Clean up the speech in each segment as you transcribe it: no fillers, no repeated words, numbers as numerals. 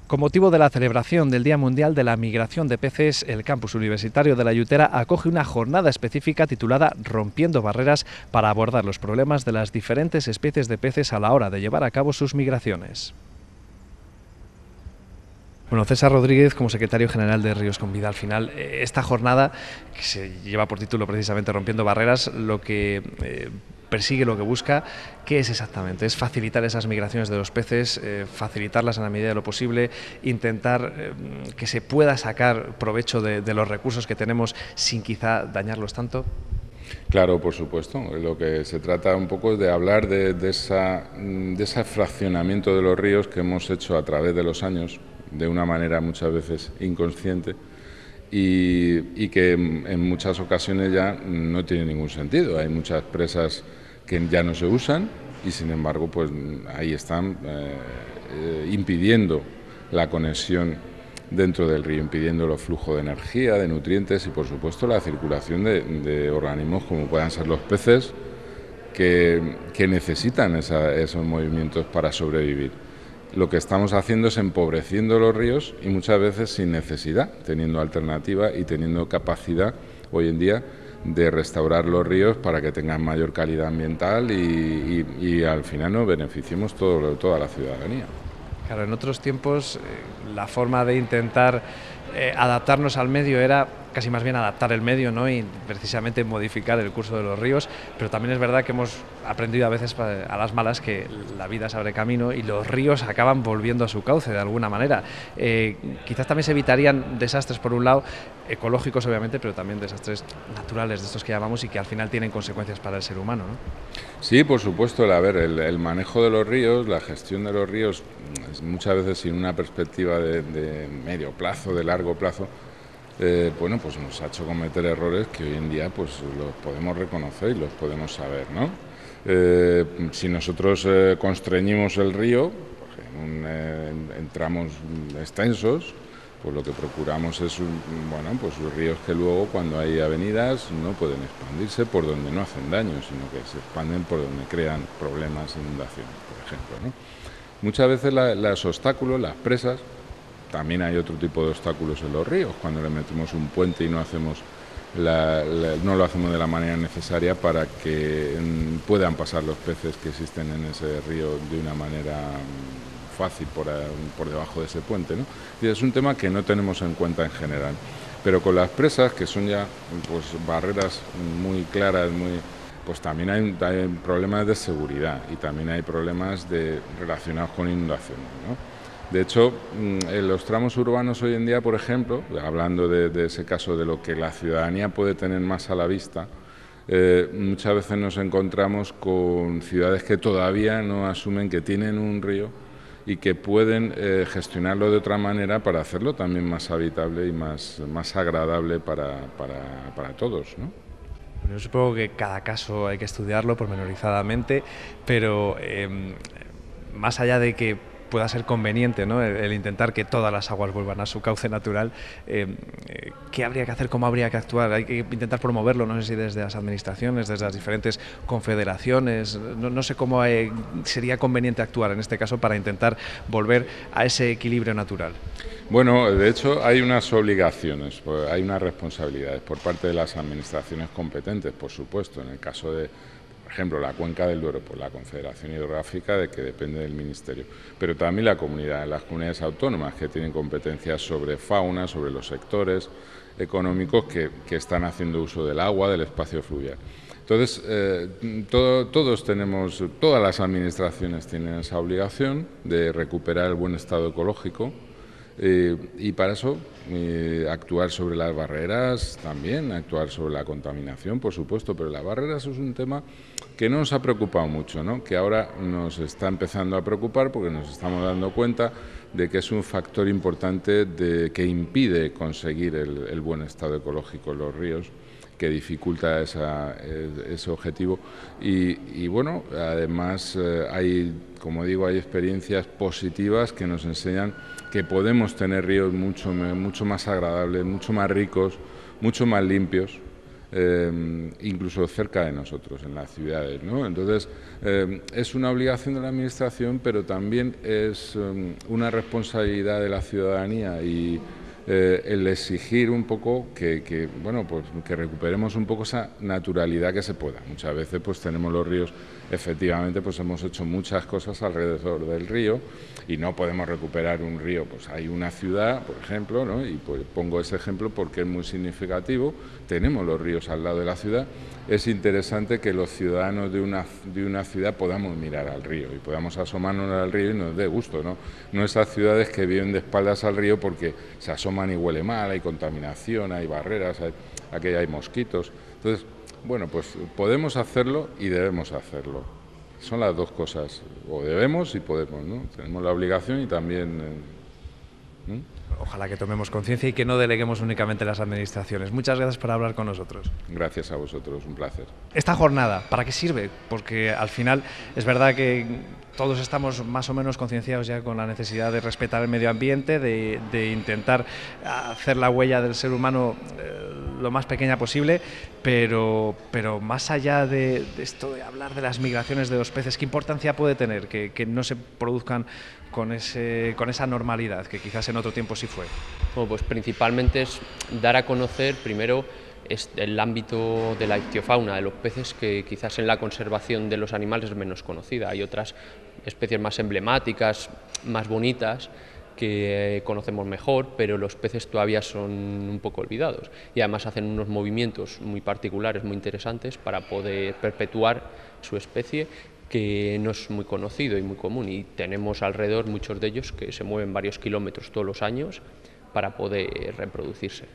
Con motivo de la celebración del Día Mundial de la Migración de Peces, el campus universitario de La Yutera acoge una jornada específica titulada Rompiendo Barreras para abordar los problemas de las diferentes especies de peces a la hora de llevar a cabo sus migraciones. Bueno, César Rodríguez, como secretario general de Ríos con Vida, al final, esta jornada, que se lleva por título precisamente Rompiendo Barreras, lo que persigue, lo que busca, ¿qué es exactamente? Es facilitar esas migraciones de los peces, facilitarlas en la medida de lo posible, intentar que se pueda sacar provecho de los recursos que tenemos sin quizá dañarlos tanto. Claro, por supuesto. Lo que se trata un poco es de hablar de ese fraccionamiento de los ríos que hemos hecho a través de los años, de una manera muchas veces inconsciente y que en muchas ocasiones ya no tiene ningún sentido. Hay muchas presas que ya no se usan y sin embargo pues ahí están impidiendo la conexión dentro del río, impidiendo los flujos de energía, de nutrientes y por supuesto la circulación de organismos como puedan ser los peces que necesitan esos movimientos para sobrevivir. Lo que estamos haciendo es empobreciendo los ríos y muchas veces sin necesidad, teniendo alternativa y teniendo capacidad hoy en día de restaurar los ríos para que tengan mayor calidad ambiental y al final nos beneficiemos toda la ciudadanía. Claro, en otros tiempos la forma de intentar adaptarnos al medio era casi más bien adaptar el medio, ¿no? Y precisamente modificar el curso de los ríos, pero también es verdad que hemos aprendido a veces a las malas que la vida se abre camino y los ríos acaban volviendo a su cauce de alguna manera. Quizás también se evitarían desastres por un lado, ecológicos obviamente, pero también desastres naturales de estos que llamamos y que al final tienen consecuencias para el ser humano, ¿no? Sí, por supuesto. A ver, el manejo de los ríos, la gestión de los ríos, muchas veces sin una perspectiva de medio plazo, de largo plazo, bueno, pues nos ha hecho cometer errores que hoy en día pues los podemos reconocer y los podemos saber, ¿no? Si nosotros constreñimos el río, en tramos extensos, pues lo que procuramos es pues los ríos que luego cuando hay avenidas no pueden expandirse por donde no hacen daño, sino que se expanden por donde crean problemas, inundaciones, por ejemplo, ¿no? Muchas veces los obstáculos, las presas, también hay otro tipo de obstáculos en los ríos, cuando le metemos un puente y no lo hacemos de la manera necesaria para que puedan pasar los peces que existen en ese río de una manera fácil por debajo de ese puente, ¿no? Y es un tema que no tenemos en cuenta en general. Pero con las presas, que son ya pues barreras muy claras, pues también hay problemas de seguridad y también hay problemas relacionados con inundaciones, ¿no? De hecho, en los tramos urbanos hoy en día, por ejemplo, hablando de ese caso de lo que la ciudadanía puede tener más a la vista, muchas veces nos encontramos con ciudades que todavía no asumen que tienen un río y que pueden gestionarlo de otra manera para hacerlo también más habitable y más agradable para todos, ¿no? Yo supongo que cada caso hay que estudiarlo pormenorizadamente, pero más allá de que pueda ser conveniente, ¿no? el intentar que todas las aguas vuelvan a su cauce natural, ¿qué habría que hacer? ¿Cómo habría que actuar? Hay que intentar promoverlo, no sé si desde las administraciones, desde las diferentes confederaciones, no sé cómo sería conveniente actuar en este caso para intentar volver a ese equilibrio natural. Bueno, de hecho hay unas obligaciones, hay unas responsabilidades por parte de las administraciones competentes, por supuesto, en el caso de, por ejemplo, la Cuenca del Duero, pues la Confederación Hidrográfica, de que depende del Ministerio, pero también las comunidades autónomas que tienen competencias sobre fauna, sobre los sectores económicos que están haciendo uso del agua, del espacio fluvial. Entonces, todas las administraciones tienen esa obligación de recuperar el buen estado ecológico. Y para eso actuar sobre las barreras también, actuar sobre la contaminación, por supuesto, pero las barreras es un tema que no nos ha preocupado mucho, ¿no? Que ahora nos está empezando a preocupar porque nos estamos dando cuenta de que es un factor importante que impide conseguir el buen estado ecológico en los ríos, que dificulta ese objetivo y bueno, además como digo, hay experiencias positivas que nos enseñan que podemos tener ríos mucho más agradables, mucho más ricos, mucho más limpios incluso cerca de nosotros, en las ciudades, ¿no? Entonces, es una obligación de la Administración, pero también es una responsabilidad de la ciudadanía y el exigir un poco bueno, pues que recuperemos un poco esa naturalidad que se pueda. Muchas veces pues tenemos los ríos, efectivamente pues hemos hecho muchas cosas alrededor del río y no podemos recuperar un río. Pues hay una ciudad, por ejemplo, ¿no? Y pues pongo ese ejemplo porque es muy significativo, tenemos los ríos al lado de la ciudad. Es interesante que los ciudadanos de una ciudad podamos mirar al río y podamos asomarnos al río y nos dé gusto, ¿no? No esas ciudades que viven de espaldas al río porque se asoman y huele mal, hay contaminación, hay barreras, aquí hay mosquitos. Entonces, bueno, pues podemos hacerlo y debemos hacerlo. Son las dos cosas, o debemos y podemos, ¿no? Tenemos la obligación y también... Ojalá que tomemos conciencia y que no deleguemos únicamente las administraciones. Muchas gracias por hablar con nosotros. Gracias a vosotros, un placer. Esta jornada, ¿para qué sirve? Porque al final es verdad que todos estamos más o menos concienciados ya con la necesidad de respetar el medio ambiente, de intentar hacer la huella del ser humano lo más pequeña posible, pero más allá de esto de hablar de las migraciones de los peces, ¿qué importancia puede tener que no se produzcan con esa normalidad que quizás en otro tiempo sí fue? Bueno, pues principalmente es dar a conocer primero el ámbito de la ictiofauna de los peces, que quizás en la conservación de los animales es menos conocida. Hay otras especies más emblemáticas, más bonitas, que conocemos mejor, pero los peces todavía son un poco olvidados y además hacen unos movimientos muy particulares, muy interesantes para poder perpetuar su especie, que no es muy conocido y muy común, y tenemos alrededor muchos de ellos que se mueven varios kilómetros todos los años para poder reproducirse.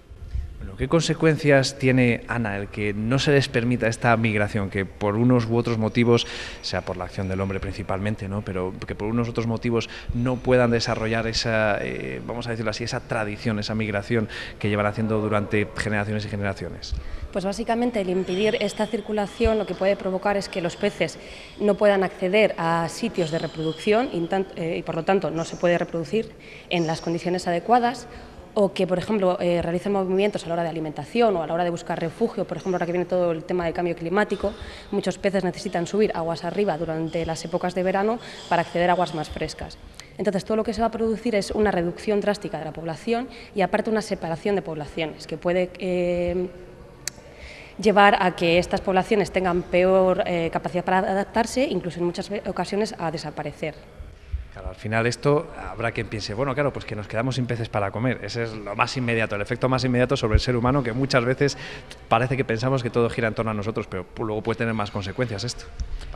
Bueno, ¿qué consecuencias tiene, Ana, el que no se les permita esta migración, que por unos u otros motivos, sea por la acción del hombre principalmente, ¿no?, pero que por unos u otros motivos no puedan desarrollar esa, vamos a decirlo así, esa tradición, esa migración que llevan haciendo durante generaciones y generaciones? Pues básicamente el impedir esta circulación lo que puede provocar es que los peces no puedan acceder a sitios de reproducción y por lo tanto no se puede reproducir en las condiciones adecuadas, o que, por ejemplo, realicen movimientos a la hora de alimentación o a la hora de buscar refugio. Por ejemplo, ahora que viene todo el tema del cambio climático, muchos peces necesitan subir aguas arriba durante las épocas de verano para acceder a aguas más frescas. Entonces, todo lo que se va a producir es una reducción drástica de la población y aparte una separación de poblaciones que puede llevar a que estas poblaciones tengan peor capacidad para adaptarse, incluso en muchas ocasiones a desaparecer. Claro, al final esto habrá quien piense, bueno, claro, pues que nos quedamos sin peces para comer. Ese es lo más inmediato, el efecto más inmediato sobre el ser humano, que muchas veces parece que pensamos que todo gira en torno a nosotros, pero luego puede tener más consecuencias esto.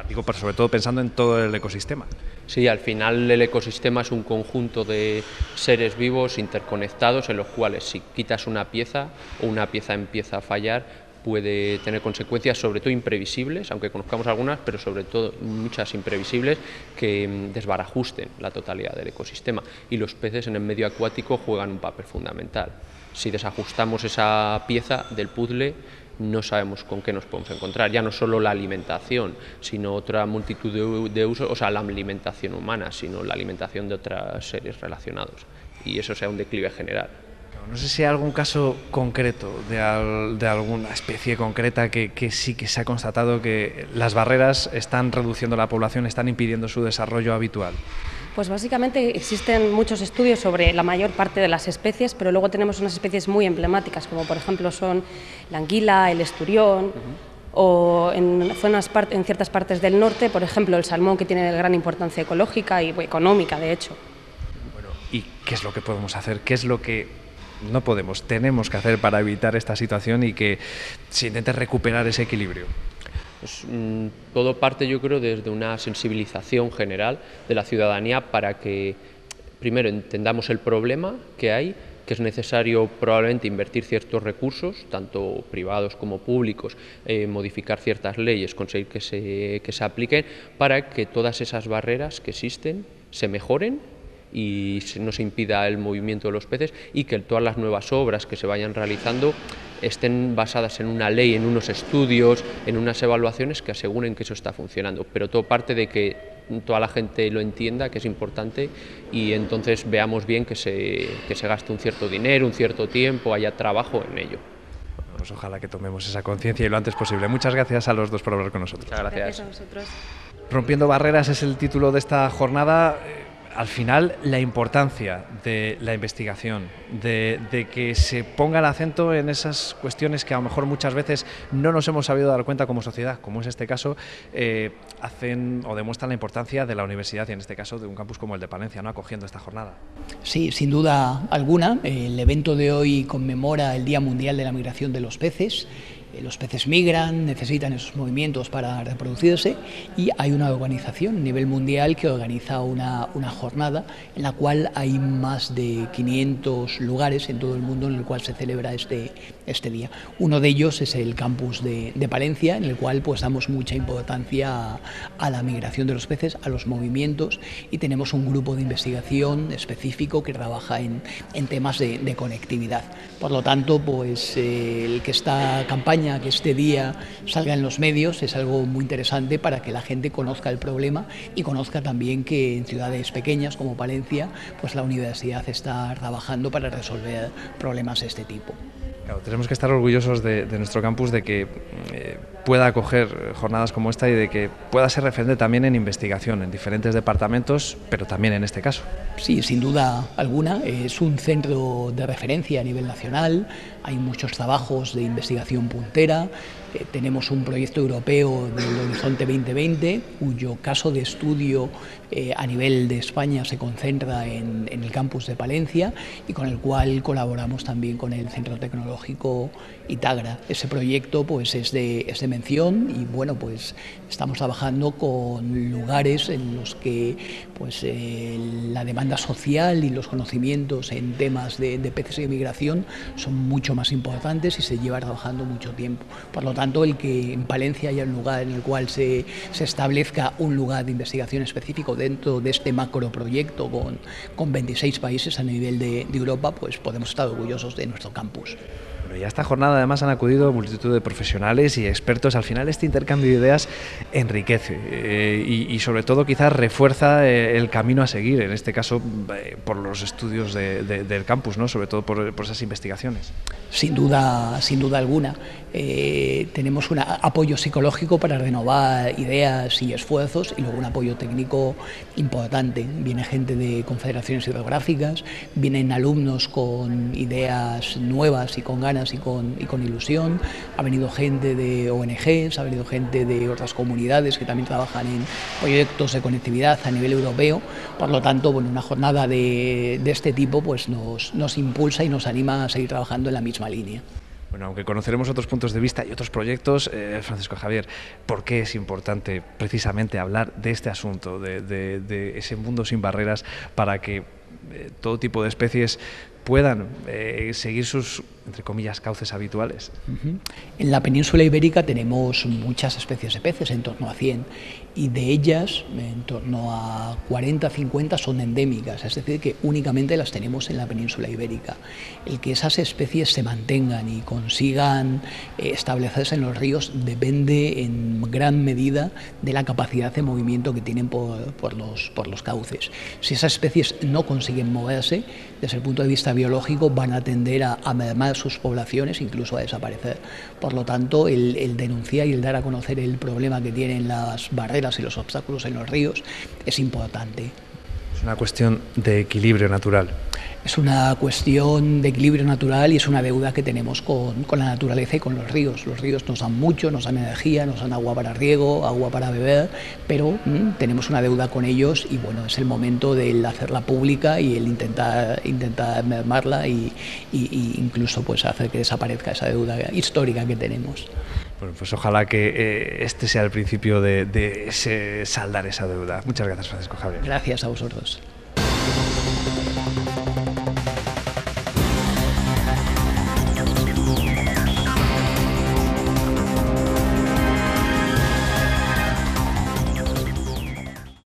Digo, pero sobre todo pensando en todo el ecosistema. Sí, al final el ecosistema es un conjunto de seres vivos interconectados en los cuales si quitas una pieza o una pieza empieza a fallar, puede tener consecuencias sobre todo imprevisibles, aunque conozcamos algunas, pero sobre todo muchas imprevisibles que desbarajusten la totalidad del ecosistema, y los peces en el medio acuático juegan un papel fundamental. Si desajustamos esa pieza del puzzle, no sabemos con qué nos podemos encontrar, ya no solo la alimentación, sino otra multitud de usos, o sea, la alimentación humana, sino la alimentación de otros seres relacionados, y eso sea un declive general. No sé si hay algún caso concreto de alguna especie concreta que sí que se ha constatado que las barreras están reduciendo la población, están impidiendo su desarrollo habitual. Pues básicamente existen muchos estudios sobre la mayor parte de las especies, pero luego tenemos unas especies muy emblemáticas, como por ejemplo son la anguila, el esturión, o en ciertas partes del norte, por ejemplo, el salmón, que tiene gran importancia ecológica y económica, de hecho. Bueno, ¿y qué es lo que podemos hacer? ¿Qué es lo que no tenemos que hacer para evitar esta situación y que se intente recuperar ese equilibrio? Pues, todo parte, yo creo, desde una sensibilización general de la ciudadanía para que primero entendamos el problema que hay, que es necesario probablemente invertir ciertos recursos, tanto privados como públicos, modificar ciertas leyes, conseguir que se apliquen para que todas esas barreras que existen se mejoren y no se impida el movimiento de los peces, y que todas las nuevas obras que se vayan realizando estén basadas en una ley, en unos estudios, en unas evaluaciones que aseguren que eso está funcionando. Pero todo parte de que toda la gente lo entienda, que es importante, y entonces veamos bien que se gaste un cierto dinero, un cierto tiempo, haya trabajo en ello. Pues ojalá que tomemos esa conciencia y lo antes posible. Muchas gracias a los dos por hablar con nosotros. Muchas gracias. Gracias a vosotros. Rompiendo barreras es el título de esta jornada. Al final, la importancia de la investigación, de que se ponga el acento en esas cuestiones que a lo mejor muchas veces no nos hemos sabido dar cuenta como sociedad, como es este caso, hacen o demuestran la importancia de la universidad y en este caso de un campus como el de Palencia, ¿no?, acogiendo esta jornada. Sí, sin duda alguna. El evento de hoy conmemora el Día Mundial de la Migración de los Peces. Los peces migran, necesitan esos movimientos para reproducirse y hay una organización a nivel mundial que organiza una jornada en la cual hay más de 500 lugares en todo el mundo en el cual se celebra este día. Uno de ellos es el campus de Palencia, en el cual pues damos mucha importancia a la migración de los peces, a los movimientos, y tenemos un grupo de investigación específico que trabaja en temas de conectividad. Por lo tanto, pues el que esta campaña, que este día salga en los medios, es algo muy interesante para que la gente conozca el problema y conozca también que en ciudades pequeñas como Palencia, pues la universidad está trabajando para resolver problemas de este tipo. Claro, tenemos que estar orgullosos de nuestro campus, de que pueda acoger jornadas como esta y de que pueda ser referente también en investigación en diferentes departamentos, pero también en este caso. Sí, sin duda alguna, es un centro de referencia a nivel nacional, hay muchos trabajos de investigación puntera, tenemos un proyecto europeo del Horizonte 2020, cuyo caso de estudio a nivel de España se concentra en el campus de Palencia y con el cual colaboramos también con el Centro Tecnológico Itagra. Ese proyecto pues es de mención y bueno, pues estamos trabajando con lugares en los que pues la demanda social y los conocimientos en temas de peces y de migración son mucho más importantes y se lleva trabajando mucho tiempo. Por lo tanto, el que en Palencia haya un lugar en el cual se establezca un lugar de investigación específico dentro de este macroproyecto con 26 países a nivel de Europa, pues podemos estar orgullosos de nuestro campus. Y a esta jornada además han acudido multitud de profesionales y expertos. Al final este intercambio de ideas enriquece y sobre todo quizás refuerza el camino a seguir, en este caso por los estudios del campus, ¿no?, sobre todo por esas investigaciones. Sin duda alguna. Tenemos un apoyo psicológico para renovar ideas y esfuerzos y luego un apoyo técnico importante. Viene gente de confederaciones hidrográficas, vienen alumnos con ideas nuevas y con ganas y con ilusión, ha venido gente de ONGs, ha venido gente de otras comunidades que también trabajan en proyectos de conectividad a nivel europeo. Por lo tanto, bueno, una jornada de este tipo pues nos impulsa y nos anima a seguir trabajando en la misma línea. Bueno, aunque conoceremos otros puntos de vista y otros proyectos, Francisco Javier, ¿por qué es importante precisamente hablar de este asunto, de ese mundo sin barreras para que todo tipo de especies puedan seguir sus, entre comillas, cauces habituales? En la península ibérica tenemos muchas especies de peces, en torno a 100, y de ellas en torno a 40-50 son endémicas, es decir, que únicamente las tenemos en la península ibérica. El que esas especies se mantengan y consigan establecerse en los ríos depende en gran medida de la capacidad de movimiento que tienen por los cauces. Si esas especies no consiguen moverse, desde el punto de vista biológico van a tender a mermar sus poblaciones, incluso a desaparecer. Por lo tanto, el denunciar y el dar a conocer el problema que tienen las barreras y los obstáculos en los ríos es importante. Es una cuestión de equilibrio natural. Es una cuestión de equilibrio natural y es una deuda que tenemos con la naturaleza y con los ríos. Los ríos nos dan mucho, nos dan energía, nos dan agua para riego, agua para beber, pero tenemos una deuda con ellos y bueno, es el momento de hacerla pública y el intentar mermarla y incluso pues hacer que desaparezca esa deuda histórica que tenemos. Bueno, pues ojalá que este sea el principio de saldar esa deuda. Muchas gracias, Francisco Javier. Gracias a vosotros.